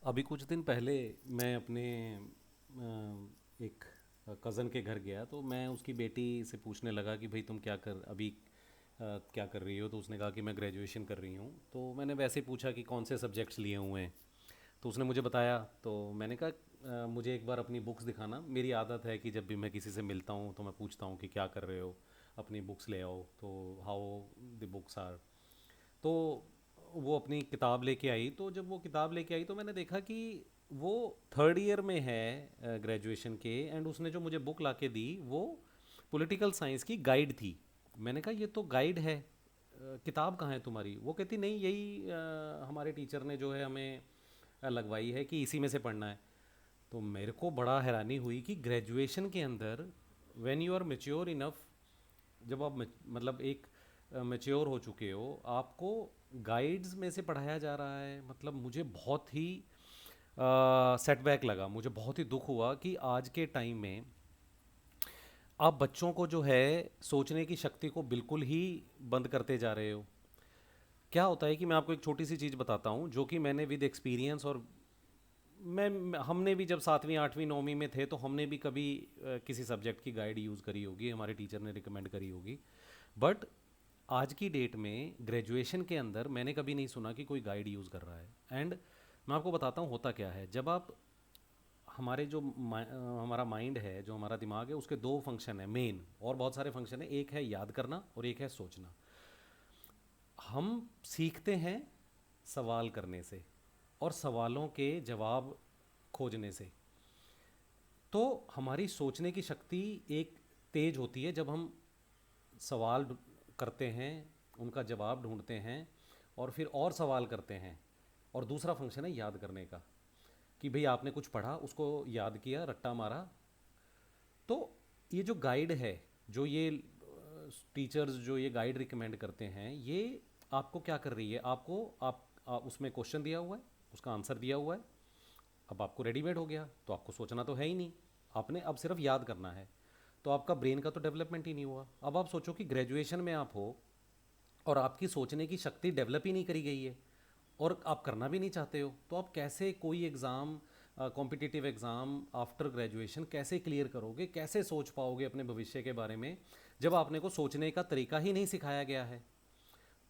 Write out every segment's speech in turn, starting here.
अभी कुछ दिन पहले मैं अपने एक कज़न के घर गया, तो मैं उसकी बेटी से पूछने लगा कि भाई तुम क्या कर रही हो। तो उसने कहा कि मैं ग्रेजुएशन कर रही हूँ। तो मैंने वैसे ही पूछा कि कौन से सब्जेक्ट्स लिए हुए हैं। तो उसने मुझे बताया। तो मैंने कहा मुझे एक बार अपनी बुक्स दिखाना। मेरी आदत है कि जब भी मैं किसी से मिलता हूँ तो मैं पूछता हूँ कि क्या कर रहे हो, अपनी बुक्स ले आओ। तो हाउ द बुक्स आर। तो वो अपनी किताब लेके आई। तो जब वो किताब लेके आई तो मैंने देखा कि वो थर्ड ईयर में है ग्रेजुएशन के। एंड उसने जो मुझे बुक ला के दी वो पॉलिटिकल साइंस की गाइड थी। मैंने कहा ये तो गाइड है, किताब कहाँ है तुम्हारी। वो कहती नहीं, यही हमारे टीचर ने जो है हमें लगवाई है कि इसी में से पढ़ना है। तो मेरे को बड़ा हैरानी हुई कि ग्रेजुएशन के अंदर when you are mature enough, जब आप मतलब एक मेच्योर हो चुके हो, आपको गाइड्स में से पढ़ाया जा रहा है। मतलब मुझे बहुत ही सेटबैक लगा, मुझे बहुत ही दुख हुआ कि आज के टाइम में आप बच्चों को जो है सोचने की शक्ति को बिल्कुल ही बंद करते जा रहे हो। क्या होता है कि मैं आपको एक छोटी सी चीज़ बताता हूँ जो कि मैंने विद एक्सपीरियंस, और मैं हमने भी जब सातवीं आठवीं नौवीं में थे तो हमने भी कभी किसी सब्जेक्ट की गाइड यूज़ करी होगी, हमारे टीचर ने रिकमेंड करी होगी। बट आज की डेट में ग्रेजुएशन के अंदर मैंने कभी नहीं सुना कि कोई गाइड यूज़ कर रहा है। एंड मैं आपको बताता हूँ होता क्या है। जब आप हमारा माइंड है, जो हमारा दिमाग है, उसके दो फंक्शन है मेन, और बहुत सारे फंक्शन है। एक है याद करना और एक है सोचना। हम सीखते हैं सवाल करने से और सवालों के जवाब खोजने से। तो हमारी सोचने की शक्ति एक तेज होती है जब हम सवाल करते हैं, उनका जवाब ढूंढते हैं और फिर और सवाल करते हैं। और दूसरा फंक्शन है याद करने का, कि भाई आपने कुछ पढ़ा, उसको याद किया, रट्टा मारा। तो ये जो गाइड है, जो ये टीचर्स जो ये गाइड रिकमेंड करते हैं, ये आपको क्या कर रही है, आपको उसमें क्वेश्चन दिया हुआ है, उसका आंसर दिया हुआ है। अब आपको रेडीमेड हो गया तो आपको सोचना तो है ही नहीं, आपने अब सिर्फ याद करना है। तो आपका ब्रेन का तो डेवलपमेंट ही नहीं हुआ। अब आप सोचो कि ग्रेजुएशन में आप हो और आपकी सोचने की शक्ति डेवलप ही नहीं करी गई है और आप करना भी नहीं चाहते हो, तो आप कैसे कोई exam, competitive exam after graduation कैसे क्लियर करोगे, कैसे सोच पाओगे अपने भविष्य के बारे में, जब आपने को सोचने का तरीका ही नहीं सिखाया गया है।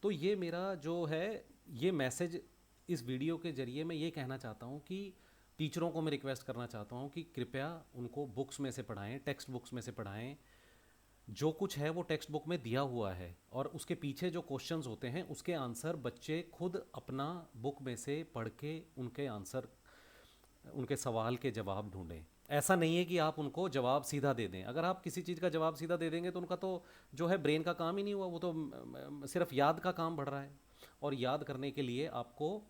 तो ये मेरा जो है, ये मैसेज इस वीडियो के ज़रिए मैं ये कहना चाहता हूँ कि टीचरों को मैं रिक्वेस्ट करना चाहता हूँ कि कृपया उनको बुक्स में से पढ़ाएं, टेक्स्ट बुक्स में से पढ़ाएं। जो कुछ है वो टेक्स्ट बुक में दिया हुआ है, और उसके पीछे जो क्वेश्चंस होते हैं उसके आंसर बच्चे खुद अपना बुक में से पढ़ के उनके आंसर, उनके सवाल के जवाब ढूंढें। ऐसा नहीं है कि आप उनको जवाब सीधा दे दें। अगर आप किसी चीज़ का जवाब सीधा दे देंगे तो उनका तो जो है ब्रेन का काम ही नहीं हुआ, वो तो सिर्फ याद का काम बढ़ रहा है। और याद करने के लिए आपको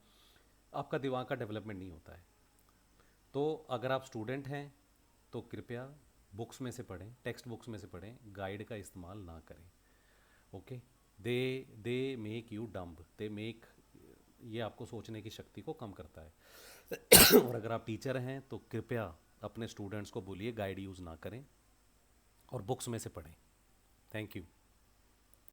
आपका दिमाग का डेवलपमेंट नहीं होता है। तो अगर आप स्टूडेंट हैं तो कृपया बुक्स में से पढ़ें, टेक्स्ट बुक्स में से पढ़ें, गाइड का इस्तेमाल ना करें। Okay. They they make you dumb, they make, ये आपको सोचने की शक्ति को कम करता है। और अगर आप टीचर हैं तो कृपया अपने स्टूडेंट्स को बोलिए गाइड यूज़ ना करें और बुक्स में से पढ़ें। Thank you.